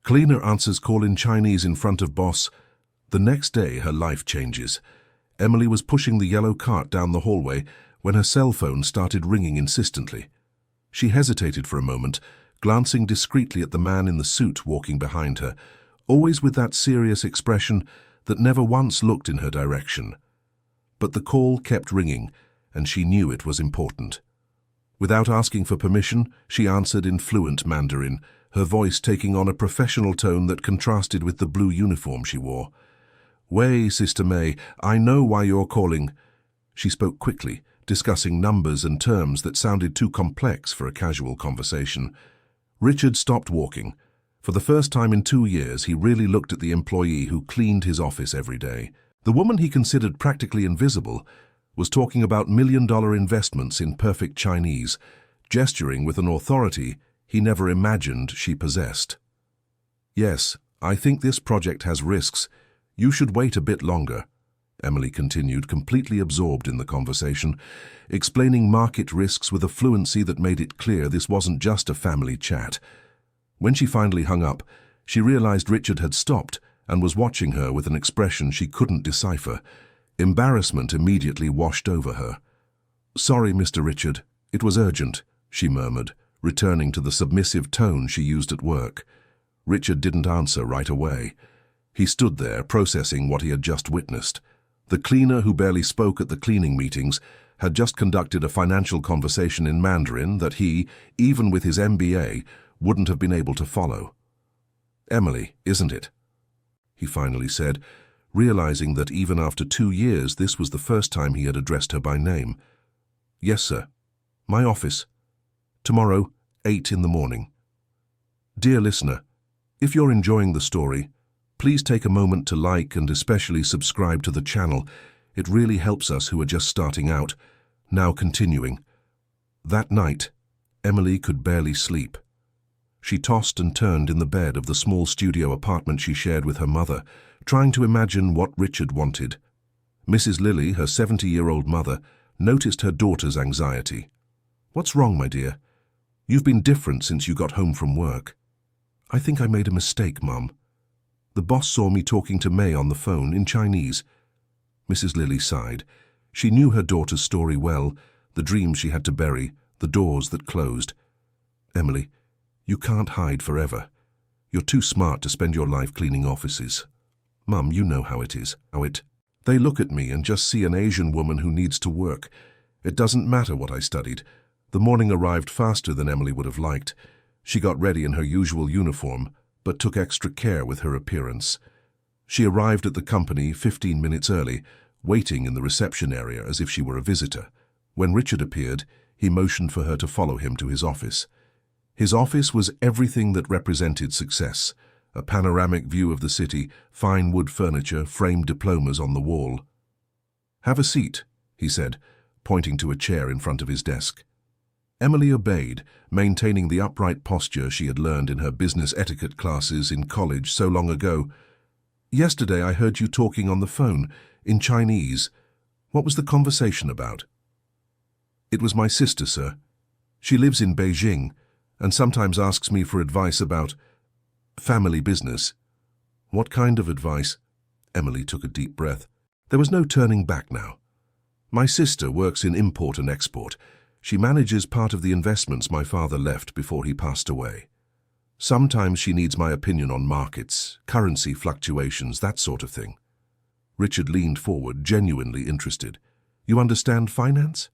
Cleaner answers call in Chinese in front of boss. The next day, her life changes. Emily was pushing the yellow cart down the hallway when her cell phone started ringing insistently. She hesitated for a moment, glancing discreetly at the man in the suit walking behind her, always with that serious expression that never once looked in her direction. But the call kept ringing, and she knew it was important. Without asking for permission, she answered in fluent Mandarin, her voice taking on a professional tone that contrasted with the blue uniform she wore. "Wei, Sister May, I know why you're calling." She spoke quickly, discussing numbers and terms that sounded too complex for a casual conversation. Richard stopped walking. For the first time in 2 years, he really looked at the employee who cleaned his office every day. The woman he considered practically invisible was talking about million-dollar investments in perfect Chinese, gesturing with an authority he never imagined she possessed. "Yes, I think this project has risks. You should wait a bit longer," Emily continued, completely absorbed in the conversation, explaining market risks with a fluency that made it clear this wasn't just a family chat. When she finally hung up, she realized Richard had stopped and was watching her with an expression she couldn't decipher. Embarrassment immediately washed over her. "Sorry, Mr. Richard. It was urgent," she murmured, returning to the submissive tone she used at work. Richard didn't answer right away. He stood there, processing what he had just witnessed. The cleaner, who barely spoke at the cleaning meetings, had just conducted a financial conversation in Mandarin that he, even with his MBA, wouldn't have been able to follow. "Emily, isn't it?" he finally said, realizing that even after 2 years this was the first time he had addressed her by name. "Yes, sir. My office. Tomorrow, 8 in the morning." Dear listener, if you're enjoying the story, please take a moment to like and especially subscribe to the channel. It really helps us who are just starting out. Now continuing. That night, Emily could barely sleep. She tossed and turned in the bed of the small studio apartment she shared with her mother, trying to imagine what Richard wanted. Mrs. Lilly, her 70-year-old mother, noticed her daughter's anxiety. "What's wrong, my dear? You've been different since you got home from work." "I think I made a mistake, Mum. The boss saw me talking to May on the phone in Chinese." Mrs. Lilly sighed. She knew her daughter's story well, the dreams she had to bury, the doors that closed. "Emily, you can't hide forever. You're too smart to spend your life cleaning offices. Mum, you know how it is. They look at me and just see an Asian woman who needs to work. It doesn't matter what I studied." The morning arrived faster than Emily would have liked. She got ready in her usual uniform, but took extra care with her appearance. She arrived at the company 15 minutes early, waiting in the reception area as if she were a visitor. When Richard appeared, he motioned for her to follow him to his office. His office was everything that represented success: a panoramic view of the city, fine wood furniture, framed diplomas on the wall. "Have a seat," he said, pointing to a chair in front of his desk. Emily obeyed, maintaining the upright posture she had learned in her business etiquette classes in college so long ago. "Yesterday I heard you talking on the phone, in Chinese. What was the conversation about?" "It was my sister, sir. She lives in Beijing, and sometimes asks me for advice about family business." "What kind of advice?" Emily took a deep breath. There was no turning back now. "My sister works in import and export. She manages part of the investments my father left before he passed away. Sometimes she needs my opinion on markets, currency fluctuations, that sort of thing." Richard leaned forward, genuinely interested. "You understand finance?"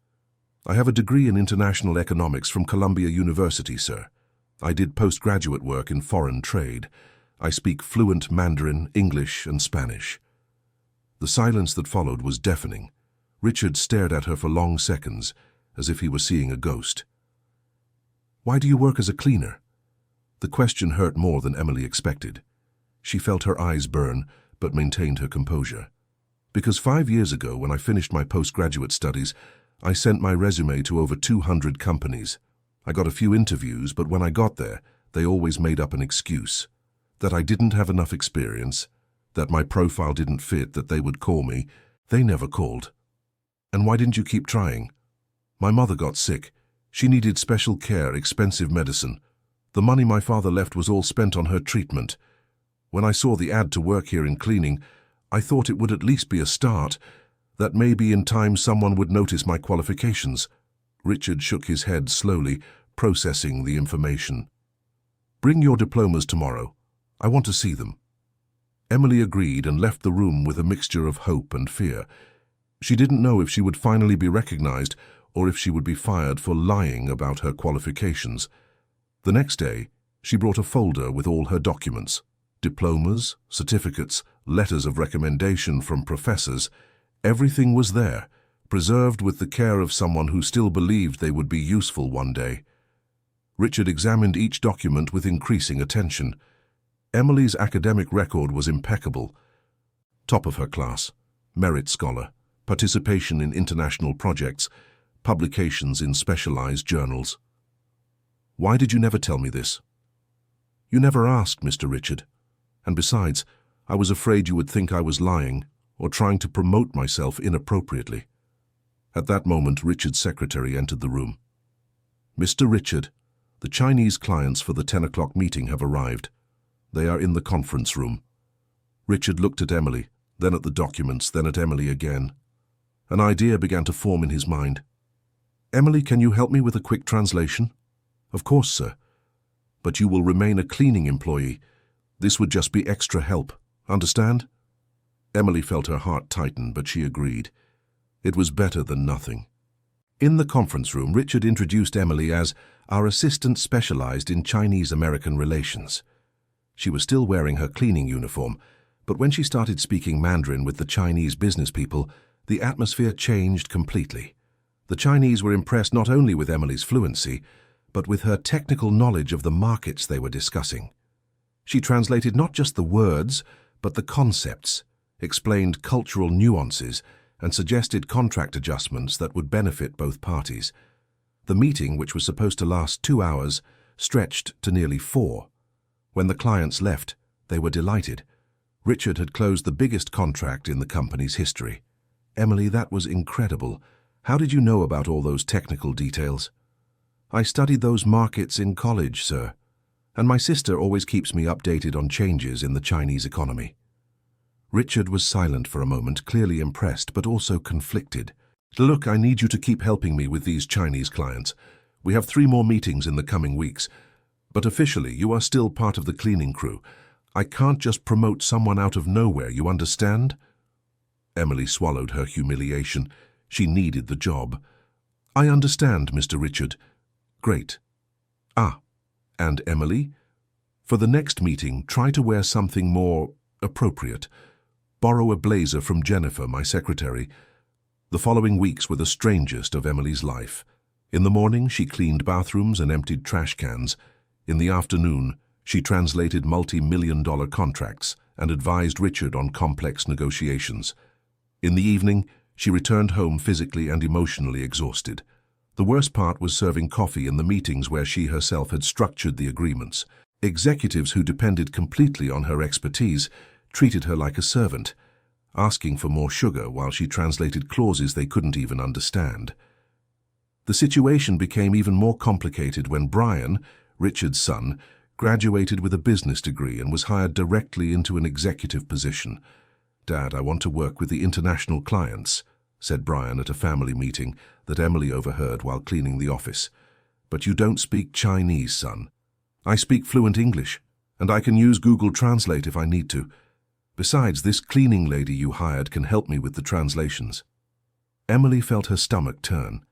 "I have a degree in international economics from Columbia University, sir. I did postgraduate work in foreign trade. I speak fluent Mandarin, English, and Spanish." The silence that followed was deafening. Richard stared at her for long seconds, as if he were seeing a ghost. "Why do you work as a cleaner?" The question hurt more than Emily expected. She felt her eyes burn, but maintained her composure. "Because 5 years ago, when I finished my postgraduate studies, I sent my resume to over 200 companies. I got a few interviews, but when I got there, they always made up an excuse. That I didn't have enough experience, that my profile didn't fit, that they would call me. They never called." "And why didn't you keep trying?" "My mother got sick. She needed special care, expensive medicine. The money my father left was all spent on her treatment. When I saw the ad to work here in cleaning, I thought it would at least be a start, that maybe in time someone would notice my qualifications. Richard shook his head slowly, processing the information. Bring your diplomas tomorrow. I want to see them. Emily agreed and left the room with a mixture of hope and fear. She didn't know if she would finally be recognized or if she would be fired for lying about her qualifications. The next day, she brought a folder with all her documents, diplomas, certificates, letters of recommendation from professors. Everything was there, preserved with the care of someone who still believed they would be useful one day. Richard examined each document with increasing attention. Emily's academic record was impeccable. Top of her class, merit scholar, participation in international projects, publications in specialized journals. Why did you never tell me this? You never asked, Mr. Richard. And besides, I was afraid you would think I was lying or trying to promote myself inappropriately. At that moment, Richard's secretary entered the room. Mr. Richard, the Chinese clients for the 10 o'clock meeting have arrived. They are in the conference room. Richard looked at Emily, then at the documents, then at Emily again. An idea began to form in his mind. Emily, can you help me with a quick translation? Of course, sir. But you will remain a cleaning employee. This would just be extra help. Understand? Emily felt her heart tighten, but she agreed. It was better than nothing. In the conference room, Richard introduced Emily as our assistant specialized in Chinese-American relations. She was still wearing her cleaning uniform, but when she started speaking Mandarin with the Chinese business people, the atmosphere changed completely. The Chinese were impressed not only with Emily's fluency, but with her technical knowledge of the markets they were discussing. She translated not just the words, but the concepts, explained cultural nuances, and suggested contract adjustments that would benefit both parties. The meeting, which was supposed to last 2 hours, stretched to nearly 4. When the clients left, they were delighted. Richard had closed the biggest contract in the company's history. Emily, that was incredible. How did you know about all those technical details? I studied those markets in college, sir, and my sister always keeps me updated on changes in the Chinese economy. Richard was silent for a moment, clearly impressed, but also conflicted. Look, I need you to keep helping me with these Chinese clients. We have 3 more meetings in the coming weeks. But officially, you are still part of the cleaning crew. I can't just promote someone out of nowhere, you understand? Emily swallowed her humiliation. She needed the job. I understand, Mr. Richard. Great. Ah, and Emily? For the next meeting, try to wear something more appropriate. Borrow a blazer from Jennifer, my secretary. The following weeks were the strangest of Emily's life. In the morning, she cleaned bathrooms and emptied trash cans. In the afternoon, she translated multi-million-dollar contracts and advised Richard on complex negotiations. In the evening, she returned home physically and emotionally exhausted. The worst part was serving coffee in the meetings where she herself had structured the agreements. Executives who depended completely on her expertise treated her like a servant, asking for more sugar while she translated clauses they couldn't even understand. The situation became even more complicated when Brian, Richard's son, graduated with a business degree and was hired directly into an executive position. Dad, I want to work with the international clients, said Brian at a family meeting that Emily overheard while cleaning the office. But you don't speak Chinese, son. I speak fluent English, and I can use Google Translate if I need to. Besides, this cleaning lady you hired can help me with the translations. Emily felt her stomach turn.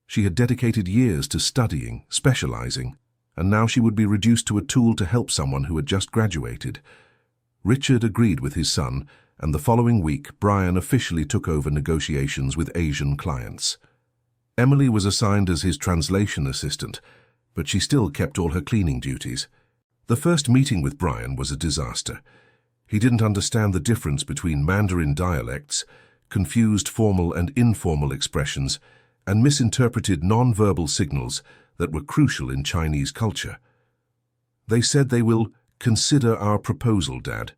She had dedicated years to studying, specializing, and now she would be reduced to a tool to help someone who had just graduated. Richard agreed with his son, and the following week, Brian officially took over negotiations with Asian clients. Emily was assigned as his translation assistant, but she still kept all her cleaning duties. The first meeting with Brian was a disaster. He didn't understand the difference between Mandarin dialects, confused formal and informal expressions, and misinterpreted non-verbal signals that were crucial in Chinese culture. They said they will consider our proposal, Dad.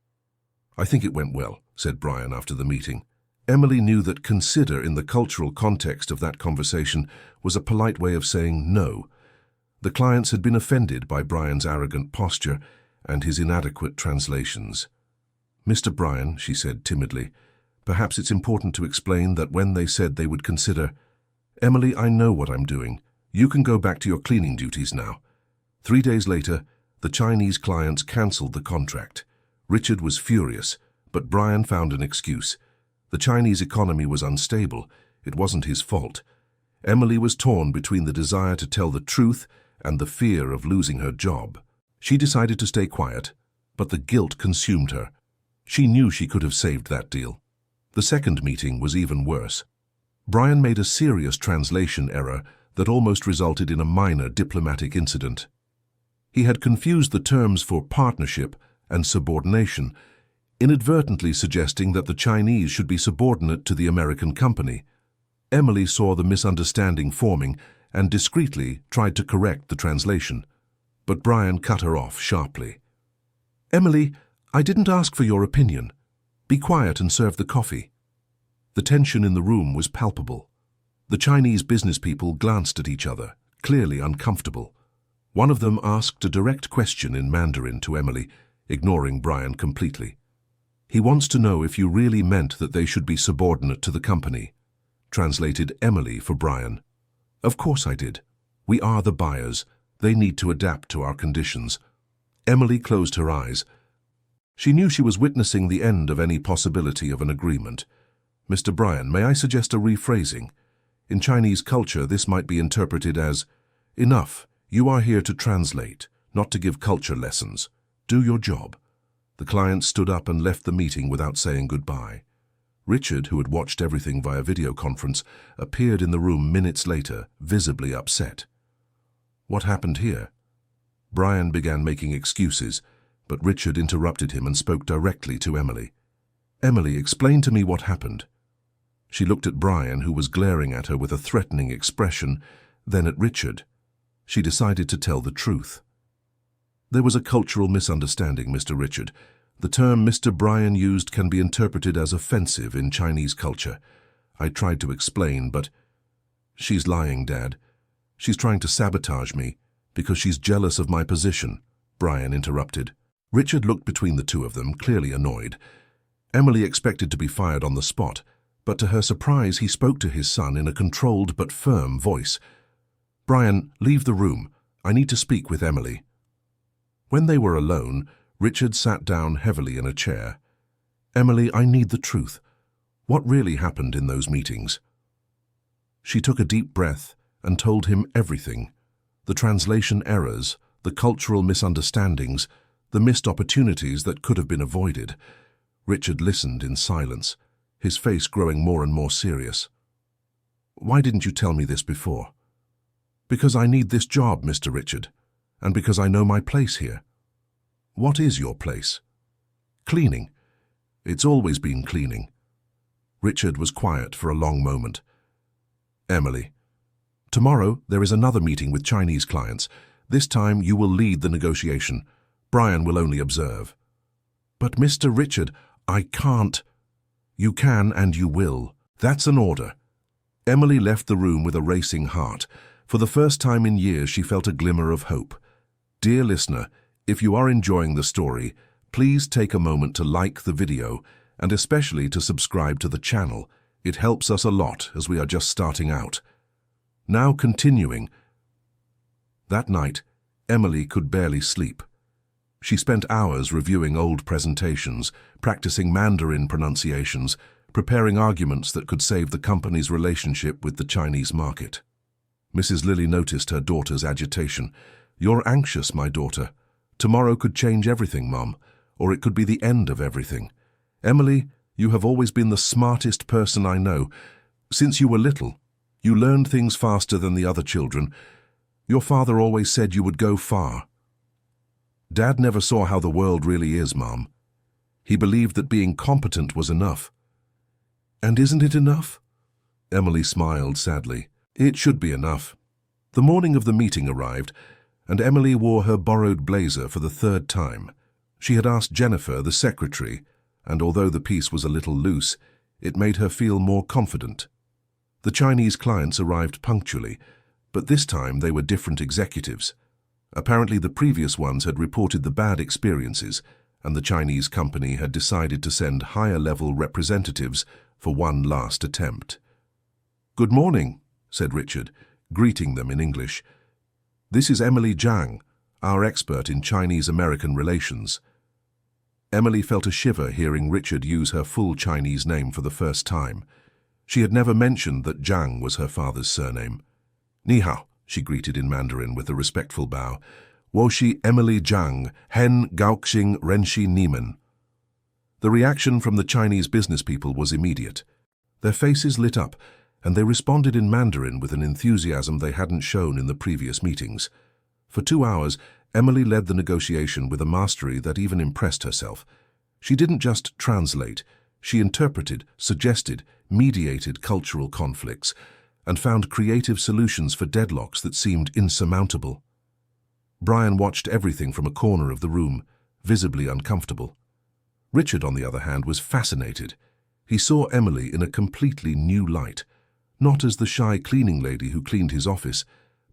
I think it went well, said Brian after the meeting. Emily knew that consider in the cultural context of that conversation was a polite way of saying no. The clients had been offended by Brian's arrogant posture and his inadequate translations. "Mr. Brian," she said timidly, "perhaps it's important to explain that when they said they would consider—" "Emily, I know what I'm doing. You can go back to your cleaning duties now." 3 days later, the Chinese clients cancelled the contract. Richard was furious, but Brian found an excuse. The Chinese economy was unstable. It wasn't his fault. Emily was torn between the desire to tell the truth and the fear of losing her job. She decided to stay quiet, but the guilt consumed her. She knew she could have saved that deal. The second meeting was even worse. Brian made a serious translation error that almost resulted in a minor diplomatic incident. He had confused the terms for partnership and subordination, inadvertently suggesting that the Chinese should be subordinate to the American company. Emily saw the misunderstanding forming and discreetly tried to correct the translation, but Brian cut her off sharply. "Emily, I didn't ask for your opinion. Be quiet and serve the coffee." The tension in the room was palpable. The Chinese business people glanced at each other, clearly uncomfortable. One of them asked a direct question in Mandarin to Emily, ignoring Brian completely. "He wants to know if you really meant that they should be subordinate to the company," translated Emily for Brian. "Of course I did. We are the buyers. They need to adapt to our conditions." Emily closed her eyes. She knew she was witnessing the end of any possibility of an agreement. "Mr. Brian, may I suggest a rephrasing? In Chinese culture, this might be interpreted as, 'Enough, you are here to translate, not to give culture lessons. Do your job.'" The client stood up and left the meeting without saying goodbye. Richard, who had watched everything via video conference, appeared in the room minutes later, visibly upset. "What happened here?" Brian began making excuses, but Richard interrupted him and spoke directly to Emily. "Emily, explain to me what happened." She looked at Brian, who was glaring at her with a threatening expression, then at Richard. She decided to tell the truth. "There was a cultural misunderstanding, Mr. Richard. The term Mr. Brian used can be interpreted as offensive in Chinese culture. I tried to explain, but—" "She's lying, Dad. She's trying to sabotage me because she's jealous of my position," Brian interrupted. Richard looked between the two of them, clearly annoyed. Emily expected to be fired on the spot, but to her surprise he spoke to his son in a controlled but firm voice. "Brian, leave the room. I need to speak with Emily." When they were alone, Richard sat down heavily in a chair. "Emily, I need the truth. What really happened in those meetings?" She took a deep breath and told him everything. The translation errors, the cultural misunderstandings, the missed opportunities that could have been avoided. Richard listened in silence, his face growing more and more serious. "Why didn't you tell me this before?" "Because I need this job, Mr. Richard, and because I know my place here." "What is your place?" "Cleaning. It's always been cleaning." Richard was quiet for a long moment. "Emily, tomorrow there is another meeting with Chinese clients. This time you will lead the negotiation. Brian will only observe." "But Mr. Richard, I can't." "You can and you will. That's an order." Emily left the room with a racing heart. For the first time in years she felt a glimmer of hope. Dear listener, if you are enjoying the story, please take a moment to like the video and especially to subscribe to the channel. It helps us a lot as we are just starting out. Now continuing. That night, Emily could barely sleep. She spent hours reviewing old presentations, practicing Mandarin pronunciations, preparing arguments that could save the company's relationship with the Chinese market. Mrs. Lilly noticed her daughter's agitation. "You're anxious, my daughter. Tomorrow could change everything, Mom, or it could be the end of everything. Emily, you have always been the smartest person I know. Since you were little, you learned things faster than the other children. Your father always said you would go far. Dad never saw how the world really is, Mom. He believed that being competent was enough." "And isn't it enough?" Emily smiled sadly. "It should be enough." The morning of the meeting arrived, and Emily wore her borrowed blazer for the third time. She had asked Jennifer, the secretary, and although the piece was a little loose, it made her feel more confident. The Chinese clients arrived punctually, But this time they were different executives. Apparently the previous ones had reported the bad experiences, and the Chinese company had decided to send higher-level representatives for one last attempt. "Good morning," said Richard, greeting them in English. "This is Emily Jiang, our expert in Chinese-American relations." Emily felt a shiver hearing Richard use her full Chinese name for the first time. She had never mentioned that Jiang was her father's surname. "Ni hao," she greeted in Mandarin with a respectful bow. "Woshi Emily Jiang, Hen Gaoxing Renshi Niemen." The reaction from the Chinese business people was immediate. Their faces lit up, and they responded in Mandarin with an enthusiasm they hadn't shown in the previous meetings. For 2 hours, Emily led the negotiation with a mastery that even impressed herself. She didn't just translate, she interpreted, suggested, mediated cultural conflicts, and found creative solutions for deadlocks that seemed insurmountable. Brian watched everything from a corner of the room, visibly uncomfortable. Richard, on the other hand, was fascinated. He saw Emily in a completely new light, not as the shy cleaning lady who cleaned his office,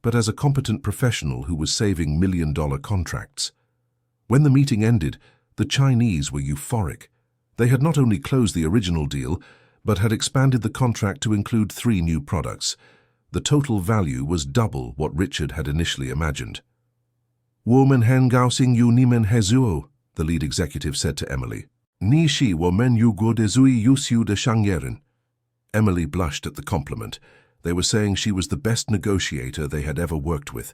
but as a competent professional who was saving million-dollar contracts. When the meeting ended, the Chinese were euphoric. They had not only closed the original deal, but had expanded the contract to include 3 new products. The total value was double what Richard had initially imagined. "Women hen gaoxing yu nimen hezuo," the lead executive said to Emily. "Ni shi women yu guo de zui yu xiu de shangyerin." Emily blushed at the compliment. They were saying she was the best negotiator they had ever worked with.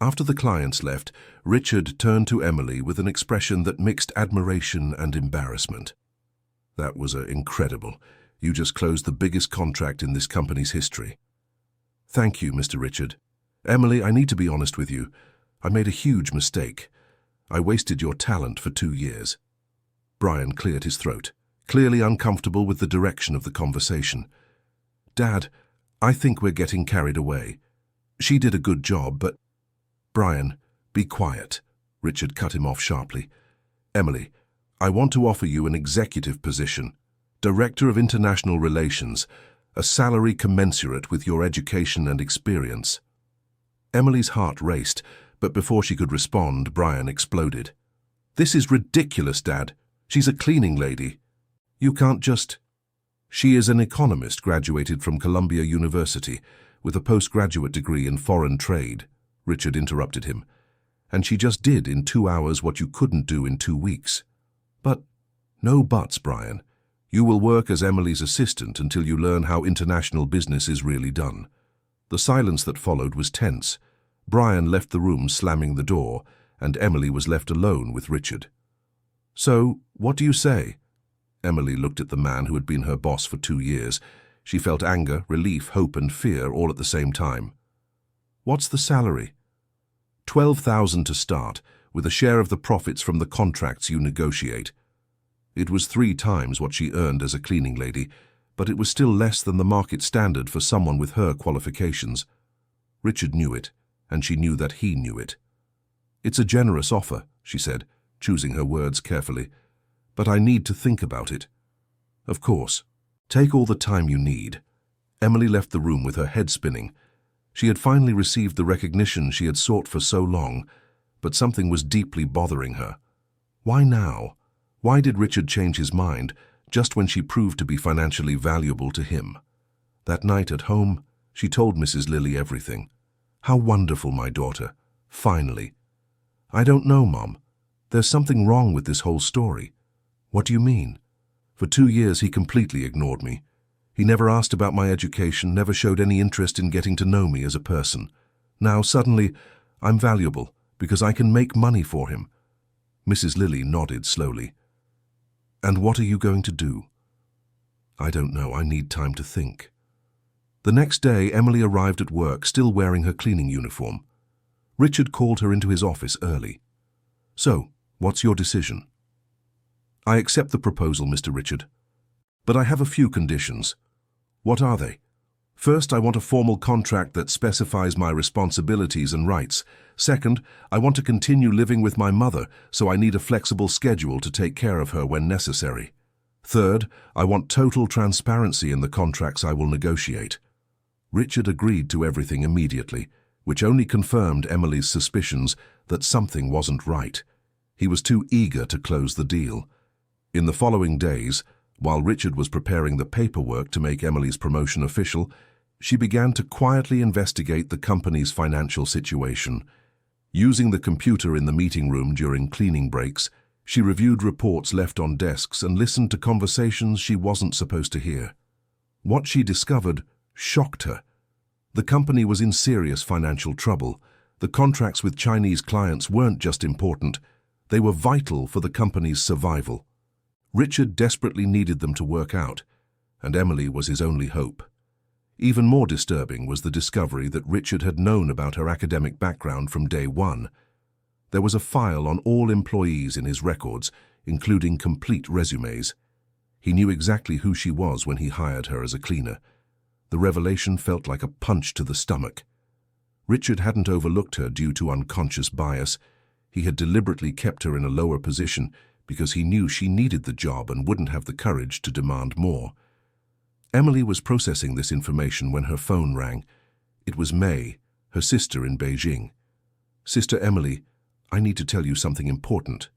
After the clients left, Richard turned to Emily with an expression that mixed admiration and embarrassment. "That was incredible. You just closed the biggest contract in this company's history." "Thank you, Mr. Richard. Emily, I need to be honest with you. I made a huge mistake. I wasted your talent for 2 years. Brian cleared his throat, clearly uncomfortable with the direction of the conversation. "Dad, I think we're getting carried away. She did a good job, but—" "Brian, be quiet," Richard cut him off sharply. "Emily, I want to offer you an executive position, Director of International Relations, a salary commensurate with your education and experience." Emily's heart raced, but before she could respond, Brian exploded. "This is ridiculous, Dad. She's a cleaning lady. You can't just—" "She is an economist graduated from Columbia University with a postgraduate degree in foreign trade," Richard interrupted him. "And she just did in 2 hours what you couldn't do in 2 weeks. But no buts, Brian. You will work as Emily's assistant until you learn how international business is really done." The silence that followed was tense. Brian left the room slamming the door, and Emily was left alone with Richard. "So, what do you say?" Emily looked at the man who had been her boss for 2 years. She felt anger, relief, hope, and fear all at the same time. "What's the salary?" $12,000 to start, with a share of the profits from the contracts you negotiate. It was 3 times what she earned as a cleaning lady, but it was still less than the market standard for someone with her qualifications. Richard knew it, and she knew that he knew it. "It's a generous offer," she said, choosing her words carefully, "but I need to think about it." "Of course. Take all the time you need." Emily left the room with her head spinning. She had finally received the recognition she had sought for so long, but something was deeply bothering her. Why now? Why did Richard change his mind just when she proved to be financially valuable to him? That night at home, she told Mrs. Lilly everything. "How wonderful, my daughter. Finally." "I don't know, Mom. There's something wrong with this whole story." "What do you mean?" "For 2 years he completely ignored me. He never asked about my education, never showed any interest in getting to know me as a person. Now, suddenly, I'm valuable because I can make money for him." Mrs. Lilly nodded slowly. "And what are you going to do?" "I don't know. I need time to think." The next day, Emily arrived at work, still wearing her cleaning uniform. Richard called her into his office early. "So, what's your decision?" "I accept the proposal, Mr. Richard. But I have a few conditions." "What are they?" "First, I want a formal contract that specifies my responsibilities and rights. Second, I want to continue living with my mother, so I need a flexible schedule to take care of her when necessary. Third, I want total transparency in the contracts I will negotiate." Richard agreed to everything immediately, which only confirmed Emily's suspicions that something wasn't right. He was too eager to close the deal. In the following days, while Richard was preparing the paperwork to make Emily's promotion official, she began to quietly investigate the company's financial situation. Using the computer in the meeting room during cleaning breaks, she reviewed reports left on desks and listened to conversations she wasn't supposed to hear. What she discovered shocked her. The company was in serious financial trouble. The contracts with Chinese clients weren't just important, they were vital for the company's survival. Richard desperately needed them to work out, and Emily was his only hope. Even more disturbing was the discovery that Richard had known about her academic background from day one. There was a file on all employees in his records, including complete resumes. He knew exactly who she was when he hired her as a cleaner. The revelation felt like a punch to the stomach. Richard hadn't overlooked her due to unconscious bias. He had deliberately kept her in a lower position because he knew she needed the job and wouldn't have the courage to demand more. Emily was processing this information when her phone rang. It was May, her sister in Beijing. "Sister Emily, I need to tell you something important."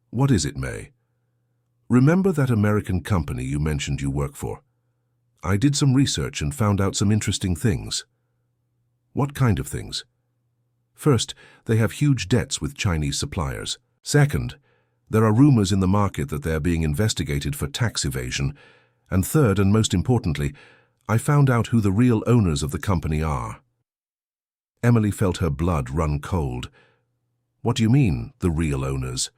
"What is it, May?" "Remember that American company you mentioned you work for? I did some research and found out some interesting things." "What kind of things?" "First, they have huge debts with Chinese suppliers. Second, there are rumors in the market that they are being investigated for tax evasion. And third, and most importantly, I found out who the real owners of the company are." Emily felt her blood run cold. "What do you mean, the real owners?"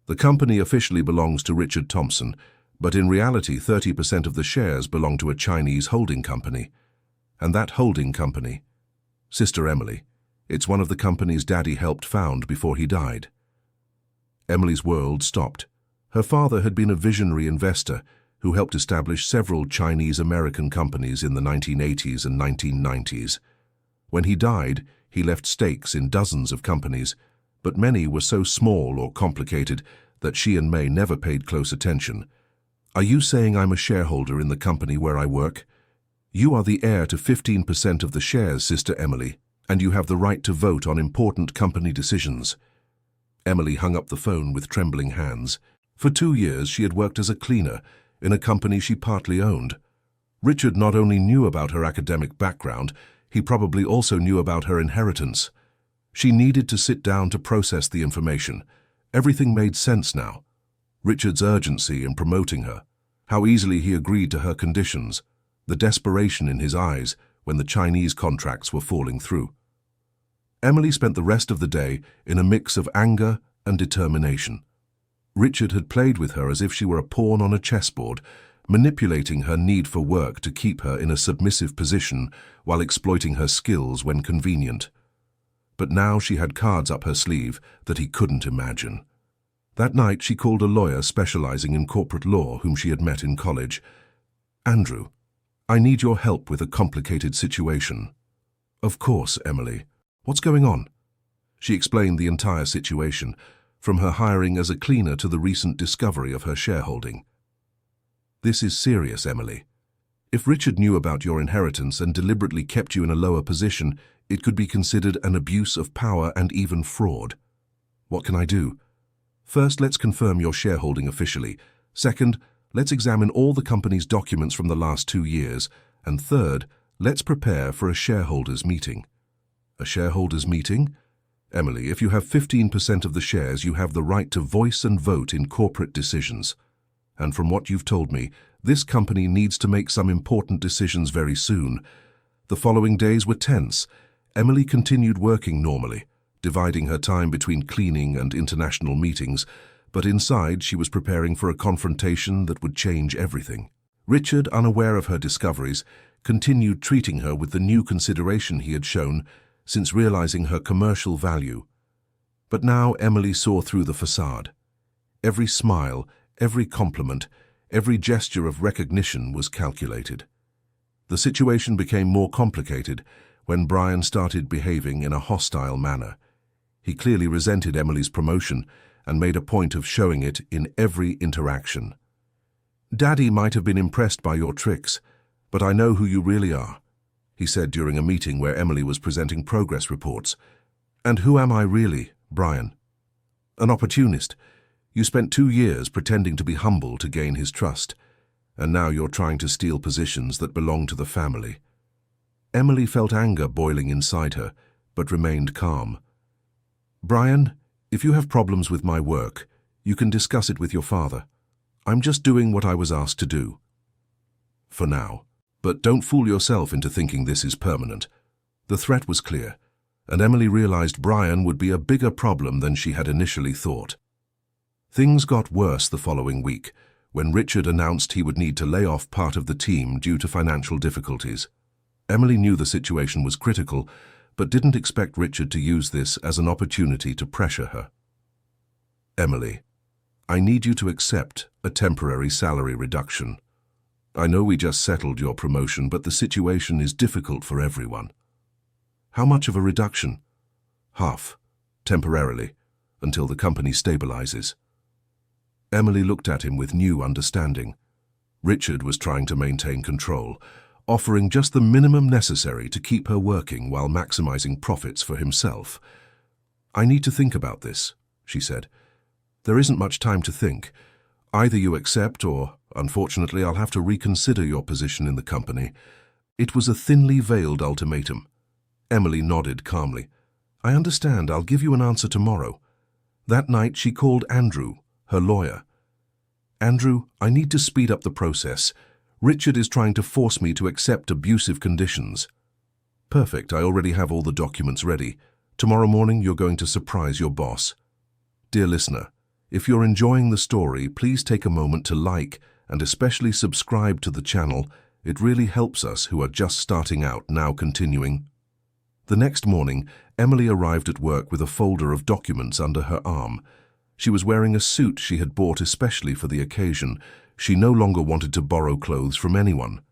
"The company officially belongs to Richard Thompson, but in reality 30% of the shares belong to a Chinese holding company. And that holding company, Sister Emily, it's one of the companies Daddy helped found before he died." Emily's world stopped. Her father had been a visionary investor who helped establish several Chinese-American companies in the 1980s and 1990s. When he died, he left stakes in dozens of companies, but many were so small or complicated that she and May never paid close attention. "Are you saying I'm a shareholder in the company where I work?" "You are the heir to 15% of the shares, Sister Emily, and you have the right to vote on important company decisions." Emily hung up the phone with trembling hands. For 2 years she had worked as a cleaner in a company she partly owned. Richard not only knew about her academic background, he probably also knew about her inheritance. She needed to sit down to process the information. Everything made sense now. Richard's urgency in promoting her, how easily he agreed to her conditions, the desperation in his eyes when the Chinese contracts were falling through. Emily spent the rest of the day in a mix of anger and determination. Richard had played with her as if she were a pawn on a chessboard, manipulating her need for work to keep her in a submissive position while exploiting her skills when convenient. But now she had cards up her sleeve that he couldn't imagine. That night she called a lawyer specializing in corporate law whom she had met in college. "Andrew, I need your help with a complicated situation." "Of course, Emily. What's going on?" She explained the entire situation, from her hiring as a cleaner to the recent discovery of her shareholding. "This is serious, Emily. If Richard knew about your inheritance and deliberately kept you in a lower position, it could be considered an abuse of power and even fraud. What can I do? First, let's confirm your shareholding officially. Second, let's examine all the company's documents from the last 2 years. And third, let's prepare for a shareholders' meeting." "A shareholders' meeting?" "Emily, if you have 15% of the shares, you have the right to voice and vote in corporate decisions. And from what you've told me, this company needs to make some important decisions very soon." The following days were tense. Emily continued working normally, dividing her time between cleaning and international meetings, but inside she was preparing for a confrontation that would change everything. Richard, unaware of her discoveries, continued treating her with the new consideration he had shown since realizing her commercial value. But now Emily saw through the facade. Every smile, every compliment, every gesture of recognition was calculated. The situation became more complicated when Brian started behaving in a hostile manner. He clearly resented Emily's promotion and made a point of showing it in every interaction. "Daddy might have been impressed by your tricks, but I know who you really are. he said during a meeting where Emily was presenting progress reports. "And who am I really, Brian? An opportunist. You spent 2 years pretending to be humble to gain his trust, and now you're trying to steal positions that belong to the family." Emily felt anger boiling inside her, but remained calm. "Brian, if you have problems with my work, you can discuss it with your father. I'm just doing what I was asked to do. For now. But don't fool yourself into thinking this is permanent." The threat was clear, and Emily realized Brian would be a bigger problem than she had initially thought. Things got worse the following week, when Richard announced he would need to lay off part of the team due to financial difficulties. Emily knew the situation was critical, but didn't expect Richard to use this as an opportunity to pressure her. "Emily, I need you to accept a temporary salary reduction. I know we just settled your promotion, but the situation is difficult for everyone." "How much of a reduction?" "Half, temporarily, until the company stabilizes." Emily looked at him with new understanding. Richard was trying to maintain control, offering just the minimum necessary to keep her working while maximizing profits for himself. "I need to think about this," she said. "There isn't much time to think. Either you accept or, unfortunately, I'll have to reconsider your position in the company." It was a thinly veiled ultimatum. Emily nodded calmly. "I understand. I'll give you an answer tomorrow." That night she called Andrew, her lawyer. "Andrew, I need to speed up the process. Richard is trying to force me to accept abusive conditions." "Perfect. I already have all the documents ready. Tomorrow morning you're going to surprise your boss." Dear listener, if you're enjoying the story, please take a moment to like and especially subscribe to the channel. It really helps us who are just starting out. Now continuing. The next morning, Emily arrived at work with a folder of documents under her arm. She was wearing a suit she had bought especially for the occasion. She no longer wanted to borrow clothes from anyone.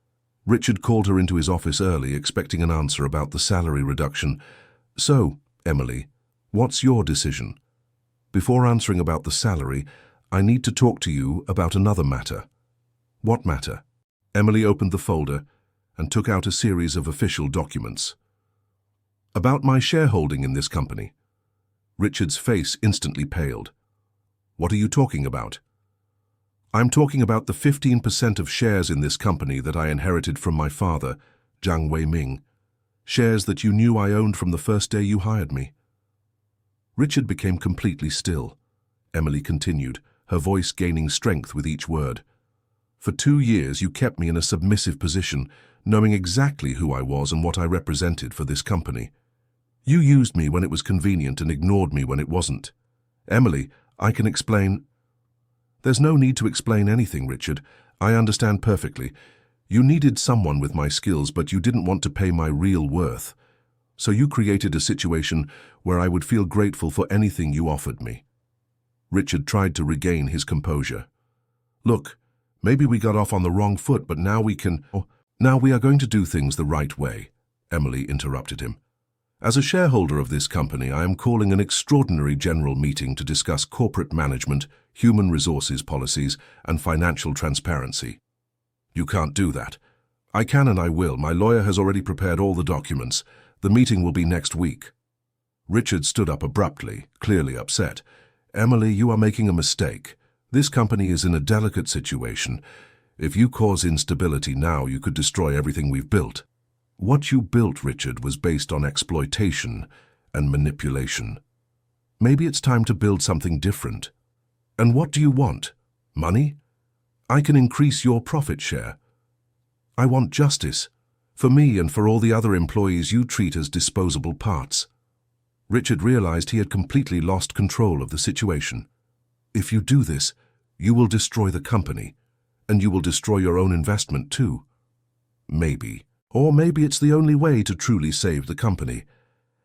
Richard called her into his office early, expecting an answer about the salary reduction. "So, Emily, what's your decision? Before answering about the salary, I need to talk to you about another matter." "What matter?" Emily opened the folder and took out a series of official documents. "About my shareholding in this company." Richard's face instantly paled. "What are you talking about?" "I'm talking about the 15% of shares in this company that I inherited from my father, Jiang Wei-ming. Shares that you knew I owned from the first day you hired me." Richard became completely still. Emily continued, her voice gaining strength with each word. "For 2 years you kept me in a submissive position, knowing exactly who I was and what I represented for this company. You used me when it was convenient and ignored me when it wasn't. Emily, I can explain—" "There's no need to explain anything, Richard. I understand perfectly. You needed someone with my skills, but you didn't want to pay my real worth. So you created a situation where I would feel grateful for anything you offered me." Richard tried to regain his composure. "Look, maybe we got off on the wrong foot, but now we are going to do things the right way," Emily interrupted him. "As a shareholder of this company, I am calling an extraordinary general meeting to discuss corporate management, human resources policies, and financial transparency." "You can't do that." "I can and I will. My lawyer has already prepared all the documents. The meeting will be next week." Richard stood up abruptly, clearly upset. "Emily, you are making a mistake. This company is in a delicate situation. If you cause instability now, you could destroy everything we've built." "What you built, Richard, was based on exploitation and manipulation. Maybe it's time to build something different. And what do you want? Money? I can increase your profit share. I want justice, for me and for all the other employees you treat as disposable parts." Richard realized he had completely lost control of the situation. "If you do this, you will destroy the company, and you will destroy your own investment too." "Maybe. Or maybe it's the only way to truly save the company."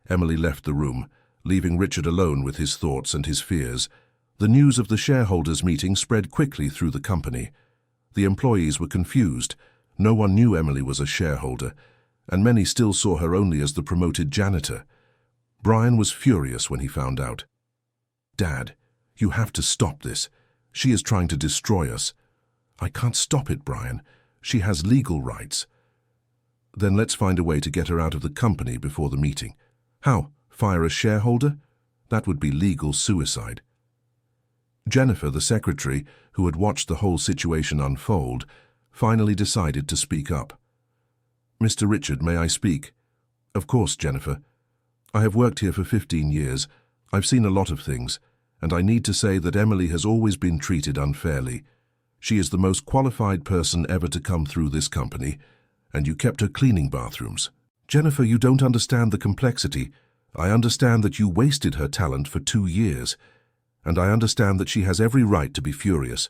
Emily left the room, leaving Richard alone with his thoughts and his fears. The news of the shareholders' meeting spread quickly through the company. The employees were confused. No one knew Emily was a shareholder, and many still saw her only as the promoted janitor. Brian was furious when he found out. "Dad, you have to stop this. She is trying to destroy us." "I can't stop it, Brian. She has legal rights." Then let's find a way to get her out of the company before the meeting. How? Fire a shareholder? That would be legal suicide. Jennifer, the secretary, who had watched the whole situation unfold, finally decided to speak up. "Mr. Richard, may I speak?" "Of course, Jennifer. I have worked here for 15 years. I've seen a lot of things, and I need to say that Emily has always been treated unfairly. She is the most qualified person ever to come through this company, and you kept her cleaning bathrooms. Jennifer, you don't understand the complexity. I understand that you wasted her talent for 2 years, and I understand that she has every right to be furious."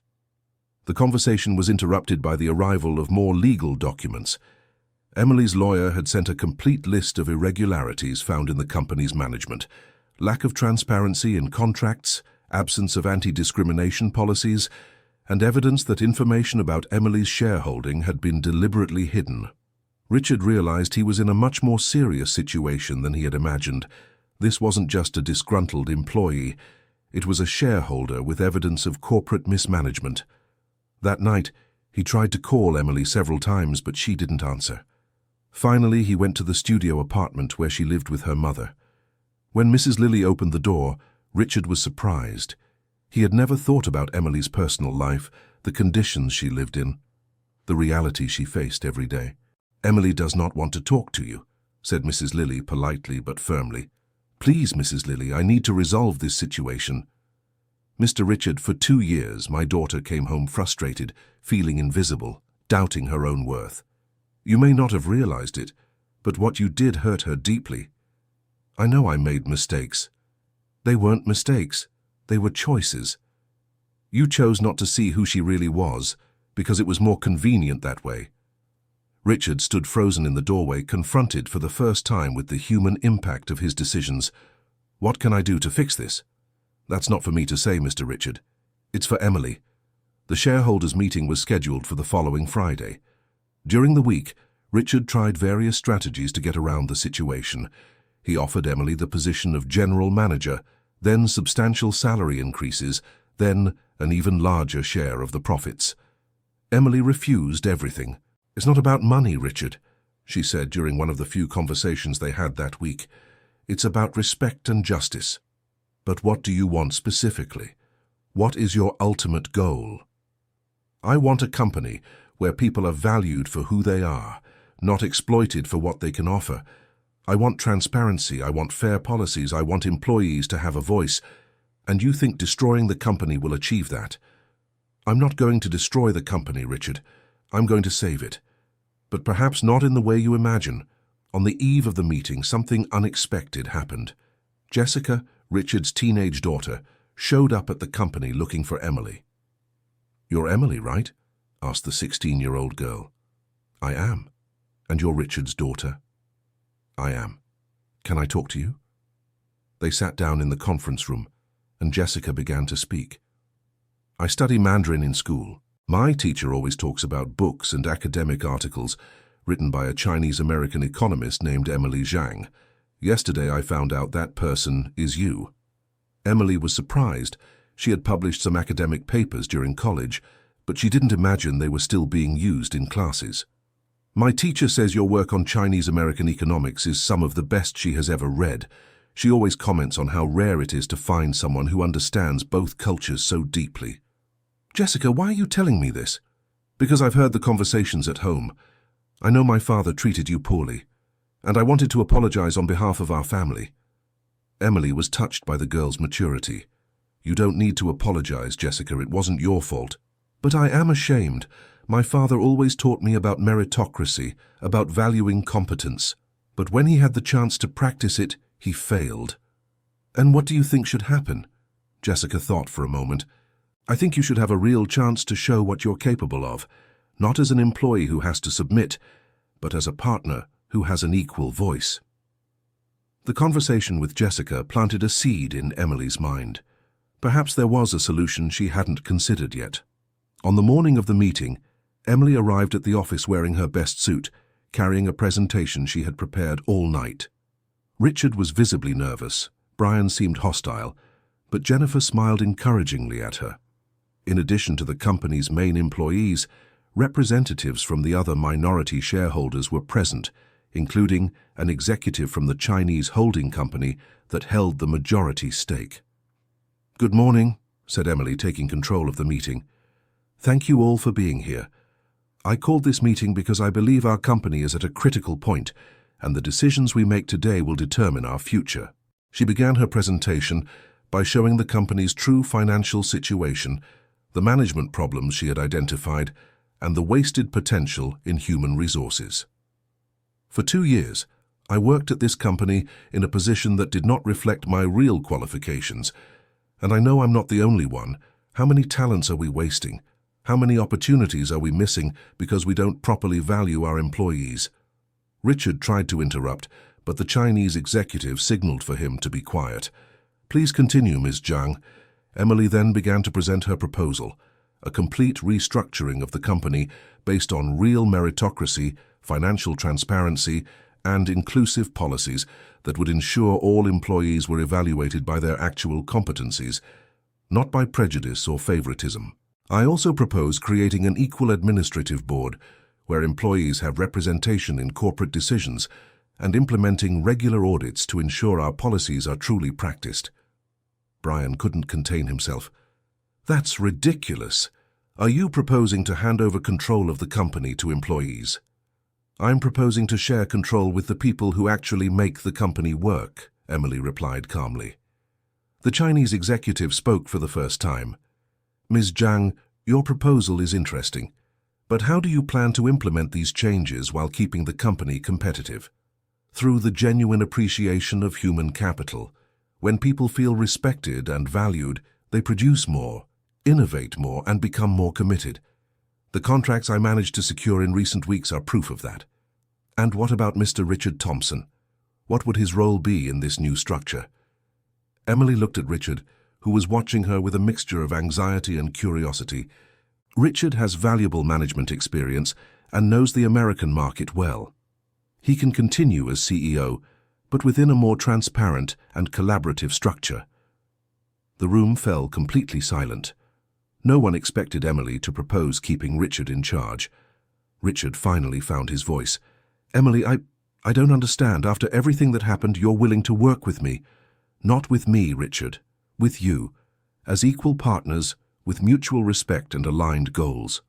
The conversation was interrupted by the arrival of more legal documents. Emily's lawyer had sent a complete list of irregularities found in the company's management: lack of transparency in contracts, absence of anti-discrimination policies, and evidence that information about Emily's shareholding had been deliberately hidden. Richard realized he was in a much more serious situation than he had imagined. This wasn't just a disgruntled employee. It was a shareholder with evidence of corporate mismanagement. That night, he tried to call Emily several times, but she didn't answer. Finally, he went to the studio apartment where she lived with her mother. When Mrs. Lilly opened the door, Richard was surprised. He had never thought about Emily's personal life, the conditions she lived in, the reality she faced every day. "Emily does not want to talk to you," said Mrs. Lilly politely but firmly. "Please, Mrs. Lilly, I need to resolve this situation." "Mr. Richard, for 2 years my daughter came home frustrated, feeling invisible, doubting her own worth. You may not have realized it, but what you did hurt her deeply. I know I made mistakes. They weren't mistakes. They were choices. You chose not to see who she really was, because it was more convenient that way." Richard stood frozen in the doorway, confronted for the first time with the human impact of his decisions. "What can I do to fix this?" "That's not for me to say, Mr. Richard. It's for Emily." The shareholders' meeting was scheduled for the following Friday. During the week, Richard tried various strategies to get around the situation. He offered Emily the position of general manager, then substantial salary increases, then an even larger share of the profits. Emily refused everything. "It's not about money, Richard," she said during one of the few conversations they had that week. "It's about respect and justice." "But what do you want specifically? What is your ultimate goal?" "I want a company where people are valued for who they are, not exploited for what they can offer. I want transparency, I want fair policies, I want employees to have a voice. And you think destroying the company will achieve that?" "I'm not going to destroy the company, Richard. I'm going to save it. But perhaps not in the way you imagine." On the eve of the meeting, something unexpected happened. Jessica, Richard's teenage daughter, showed up at the company looking for Emily. "You're Emily, right?" asked the 16-year-old girl. "I am. And you're Richard's daughter?" "I am. Can I talk to you?" They sat down in the conference room, and Jessica began to speak. "I study Mandarin in school. My teacher always talks about books and academic articles written by a Chinese-American economist named Emily Zhang. Yesterday I found out that person is you." Emily was surprised. She had published some academic papers during college, but she didn't imagine they were still being used in classes. "My teacher says your work on Chinese-American economics is some of the best she has ever read. She always comments on how rare it is to find someone who understands both cultures so deeply." "Jessica, why are you telling me this?" "Because I've heard the conversations at home. I know my father treated you poorly, and I wanted to apologize on behalf of our family." Emily was touched by the girl's maturity. "You don't need to apologize, Jessica. It wasn't your fault." "But I am ashamed. My father always taught me about meritocracy, about valuing competence. But when he had the chance to practice it, he failed." "And what do you think should happen?" Jessica thought for a moment. "I think you should have a real chance to show what you're capable of, not as an employee who has to submit, but as a partner who has an equal voice." The conversation with Jessica planted a seed in Emily's mind. Perhaps there was a solution she hadn't considered yet. On the morning of the meeting, Emily arrived at the office wearing her best suit, carrying a presentation she had prepared all night. Richard was visibly nervous. Brian seemed hostile, but Jennifer smiled encouragingly at her. In addition to the company's main employees, Representatives from the other minority shareholders were present, including an executive from the Chinese holding company that held the majority stake. "Good morning," said Emily, taking control of the meeting. "Thank you all for being here. I called this meeting because I believe our company is at a critical point, and the decisions we make today will determine our future." She began her presentation by showing the company's true financial situation, the management problems she had identified, and the wasted potential in human resources. "For 2 years, I worked at this company in a position that did not reflect my real qualifications, and I know I'm not the only one. How many talents are we wasting? How many opportunities are we missing because we don't properly value our employees?" Richard tried to interrupt, but the Chinese executive signaled for him to be quiet. "Please continue, Ms. Zhang." Emily then began to present her proposal, a complete restructuring of the company based on real meritocracy, financial transparency, and inclusive policies that would ensure all employees were evaluated by their actual competencies, not by prejudice or favoritism. "I also propose creating an equal administrative board where employees have representation in corporate decisions and implementing regular audits to ensure our policies are truly practiced." Brian couldn't contain himself. "That's ridiculous. Are you proposing to hand over control of the company to employees?" "I'm proposing to share control with the people who actually make the company work," Emily replied calmly. The Chinese executive spoke for the first time. "Ms. Zhang, your proposal is interesting, but how do you plan to implement these changes while keeping the company competitive?" "Through the genuine appreciation of human capital. When people feel respected and valued, they produce more, innovate more, and become more committed. The contracts I managed to secure in recent weeks are proof of that." "And what about Mr. Richard Thompson? What would his role be in this new structure?" Emily looked at Richard, who was watching her with a mixture of anxiety and curiosity. "Richard has valuable management experience and knows the American market well. He can continue as CEO, but within a more transparent and collaborative structure." The room fell completely silent. No one expected Emily to propose keeping Richard in charge. Richard finally found his voice. "Emily, I don't understand. After everything that happened, you're willing to work with me." "Not with me, Richard. With you, as equal partners, with mutual respect and aligned goals."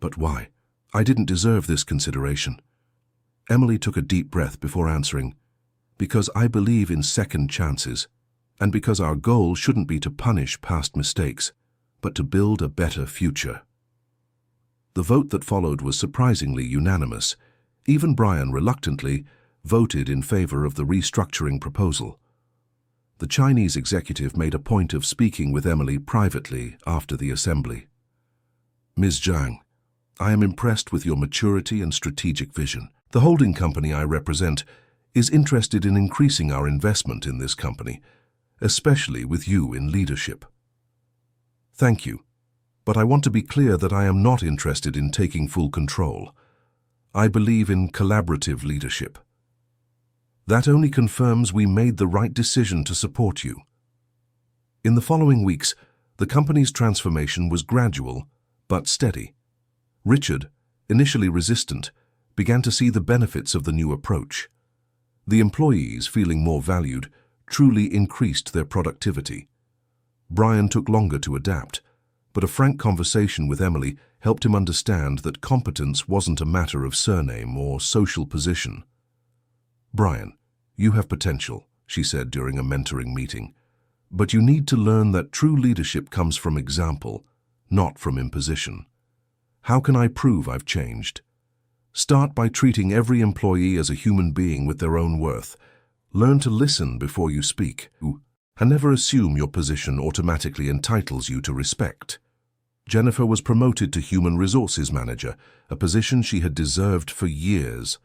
"But why? I didn't deserve this consideration." Emily took a deep breath before answering. "Because I believe in second chances, and because our goal shouldn't be to punish past mistakes, but to build a better future." The vote that followed was surprisingly unanimous. Even Brian, reluctantly, voted in favor of the restructuring proposal. The Chinese executive made a point of speaking with Emily privately after the assembly. "Ms. Zhang, I am impressed with your maturity and strategic vision. The holding company I represent is interested in increasing our investment in this company, especially with you in leadership." "Thank you, but I want to be clear that I am not interested in taking full control. I believe in collaborative leadership. That only confirms we made the right decision to support you." In the following weeks, the company's transformation was gradual but steady. Richard, initially resistant, began to see the benefits of the new approach. The employees, feeling more valued, truly increased their productivity. Brian took longer to adapt, but a frank conversation with Emily helped him understand that competence wasn't a matter of surname or social position. "Brian, you have potential," she said during a mentoring meeting, "but you need to learn that true leadership comes from example, not from imposition. How can I prove I've changed? Start by treating every employee as a human being with their own worth. Learn to listen before you speak, and never assume your position automatically entitles you to respect." Jennifer was promoted to Human Resources Manager, a position she had deserved for years.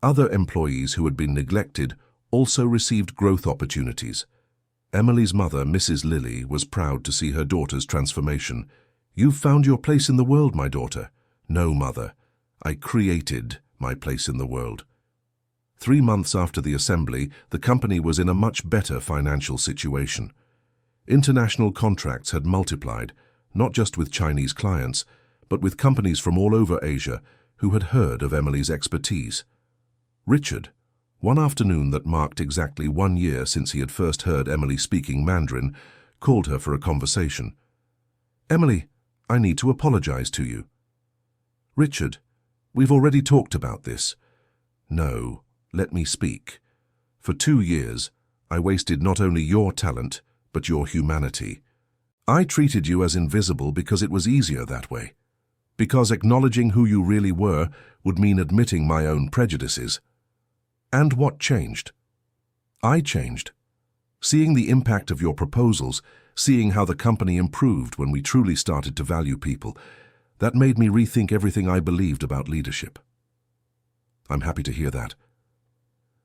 Other employees who had been neglected also received growth opportunities. Emily's mother, Mrs. Lilly, was proud to see her daughter's transformation. "You've found your place in the world, my daughter." "No, Mother. I created my place in the world." 3 months after the assembly, the company was in a much better financial situation. International contracts had multiplied, not just with Chinese clients, but with companies from all over Asia who had heard of Emily's expertise. Richard, one afternoon that marked exactly 1 year since he had first heard Emily speaking Mandarin, called her for a conversation. "Emily, I need to apologize to you." "Richard, we've already talked about this." "No, let me speak. For 2 years, I wasted not only your talent, but your humanity. I treated you as invisible because it was easier that way. Because acknowledging who you really were would mean admitting my own prejudices. And what changed? I changed. Seeing the impact of your proposals, seeing how the company improved when we truly started to value people, that made me rethink everything I believed about leadership." "I'm happy to hear that.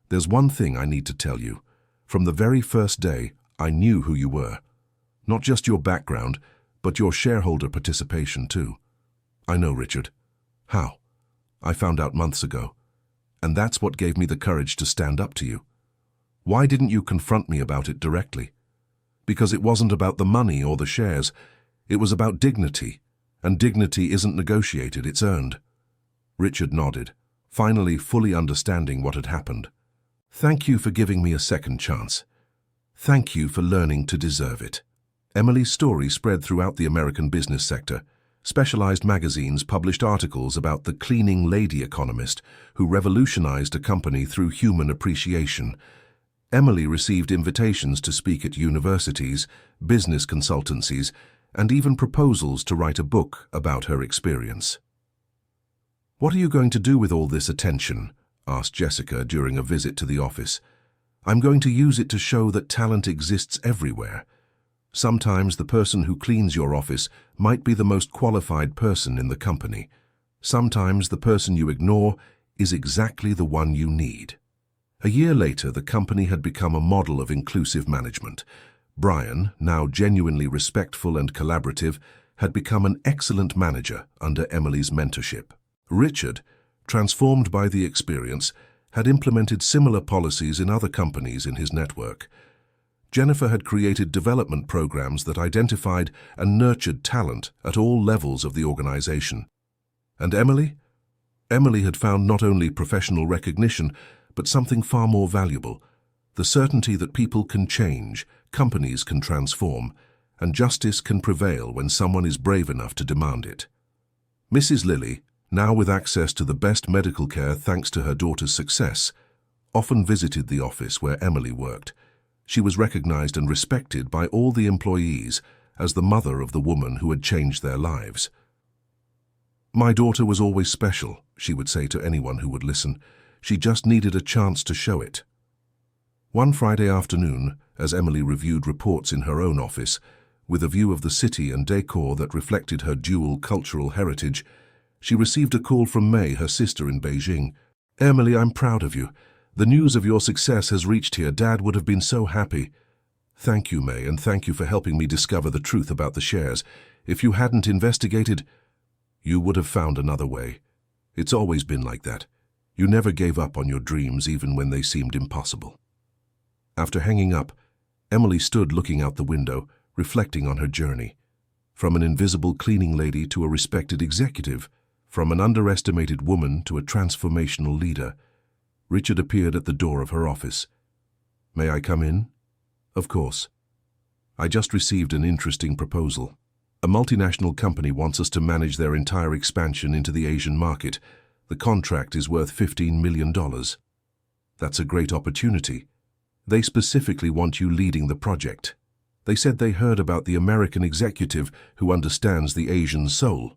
There's one thing I need to tell you. From the very first day, I knew who you were. Not just your background, but your shareholder participation too." "I know, Richard." "How?" "I found out months ago. And that's what gave me the courage to stand up to you. Why didn't you confront me about it directly? Because it wasn't about the money or the shares. It was about dignity. And dignity isn't negotiated, it's earned." Richard nodded, finally fully understanding what had happened. "Thank you for giving me a second chance. Thank you for learning to deserve it." Emily's story spread throughout the American business sector. Specialized magazines published articles about the cleaning lady economist who revolutionized a company through human appreciation. Emily received invitations to speak at universities, business consultancies, and even proposals to write a book about her experience. "What are you going to do with all this attention?" asked Jessica during a visit to the office. "I'm going to use it to show that talent exists everywhere. Sometimes the person who cleans your office might be the most qualified person in the company. Sometimes the person you ignore is exactly the one you need." A year later, the company had become a model of inclusive management. Brian, now genuinely respectful and collaborative, had become an excellent manager under Emily's mentorship. Richard, transformed by the experience, had implemented similar policies in other companies in his network. Jennifer had created development programs that identified and nurtured talent at all levels of the organization. And Emily? Emily had found not only professional recognition, but something far more valuable: the certainty that people can change, companies can transform, and justice can prevail when someone is brave enough to demand it. Mrs. Lilly, now with access to the best medical care thanks to her daughter's success, often visited the office where Emily worked. She was recognized and respected by all the employees as the mother of the woman who had changed their lives. "My daughter was always special," she would say to anyone who would listen. "She just needed a chance to show it." One Friday afternoon, as Emily reviewed reports in her own office, with a view of the city and decor that reflected her dual cultural heritage, she received a call from May, her sister in Beijing. "Emily, I'm proud of you. The news of your success has reached here. Dad would have been so happy." "Thank you, May, and thank you for helping me discover the truth about the shares. If you hadn't investigated, you would have found another way. It's always been like that. You never gave up on your dreams even when they seemed impossible." After hanging up, Emily stood looking out the window, reflecting on her journey. From an invisible cleaning lady to a respected executive, from an underestimated woman to a transformational leader, Richard appeared at the door of her office. "May I come in?" "Of course." "I just received an interesting proposal. A multinational company wants us to manage their entire expansion into the Asian market. The contract is worth $15 million. That's a great opportunity. They specifically want you leading the project. They said they heard about the American executive who understands the Asian soul."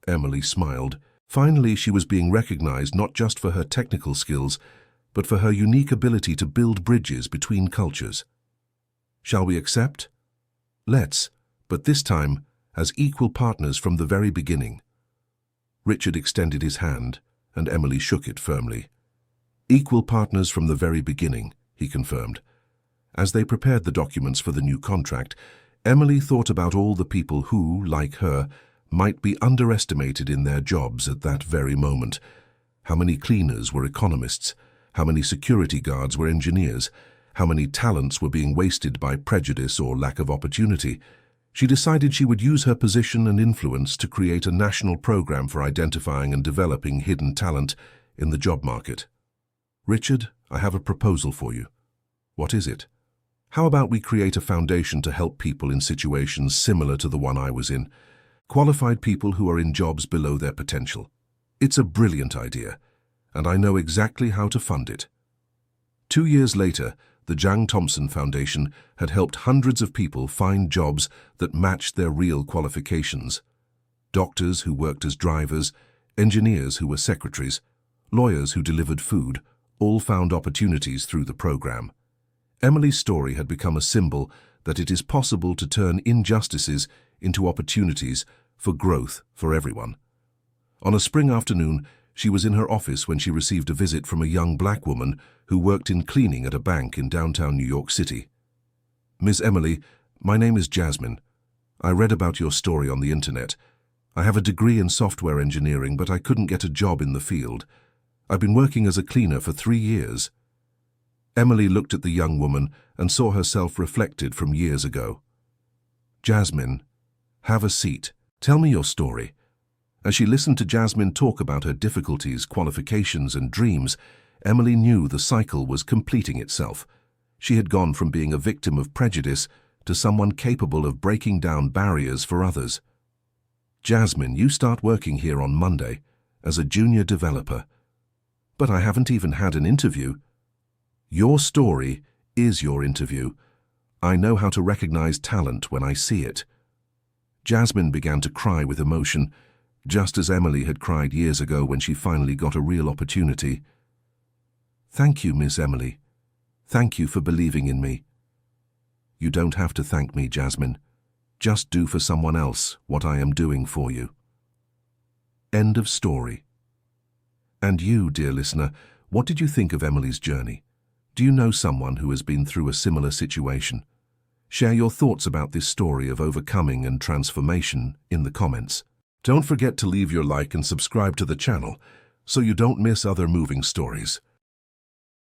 Emily smiled. Finally, she was being recognized not just for her technical skills, but for her unique ability to build bridges between cultures. "Shall we accept?" "Let's, but this time as equal partners from the very beginning." Richard extended his hand, and Emily shook it firmly. "Equal partners from the very beginning," he confirmed. As they prepared the documents for the new contract, Emily thought about all the people who, like her, might be underestimated in their jobs at that very moment. How many cleaners were economists? How many security guards were engineers? How many talents were being wasted by prejudice or lack of opportunity? She decided she would use her position and influence to create a national program for identifying and developing hidden talent in the job market. Richard, I have a proposal for you. What is it? How about we create a foundation to help people in situations similar to the one I was in, qualified people who are in jobs below their potential? It's a brilliant idea, and I know exactly how to fund it. 2 years later, the Jang Thompson Foundation had helped hundreds of people find jobs that matched their real qualifications. Doctors who worked as drivers, engineers who were secretaries, lawyers who delivered food, all found opportunities through the program. Emily's story had become a symbol that it is possible to turn injustices into opportunities for growth for everyone. On a spring afternoon, she was in her office when she received a visit from a young black woman who worked in cleaning at a bank in downtown New York City. "Miss Emily, my name is Jasmine. I read about your story on the internet. I have a degree in software engineering, but I couldn't get a job in the field. I've been working as a cleaner for 3 years. Emily looked at the young woman and saw herself reflected from years ago. "Jasmine, have a seat. Tell me your story." As she listened to Jasmine talk about her difficulties, qualifications, and dreams, Emily knew the cycle was completing itself. She had gone from being a victim of prejudice to someone capable of breaking down barriers for others. "Jasmine, you start working here on Monday as a junior developer." "But I haven't even had an interview." "Your story is your interview. I know how to recognize talent when I see it." Jasmine began to cry with emotion, just as Emily had cried years ago when she finally got a real opportunity. "Thank you, Miss Emily. Thank you for believing in me." "You don't have to thank me, Jasmine. Just do for someone else what I am doing for you." End of story. And you, dear listener, what did you think of Emily's journey? Do you know someone who has been through a similar situation? Share your thoughts about this story of overcoming and transformation in the comments. Don't forget to leave your like and subscribe to the channel so you don't miss other moving stories.